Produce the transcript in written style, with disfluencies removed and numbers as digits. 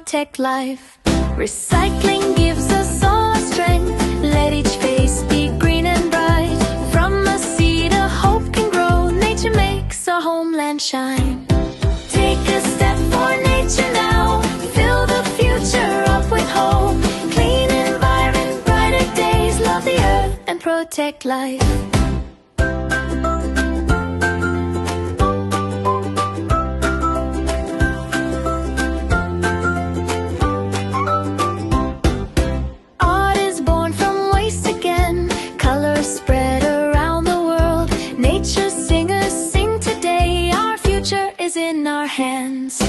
protect life. Recycling gives us all strength. Let each face be green and bright. From a seed a hope can grow. Nature makes our homeland shine. Take a step for nature now. Fill the future up with hope. Clean environment, brighter days. Love the earth and protect life. Art is born from waste again. Colors spread around the world. Nature's singers sing today. Our future is in our hands.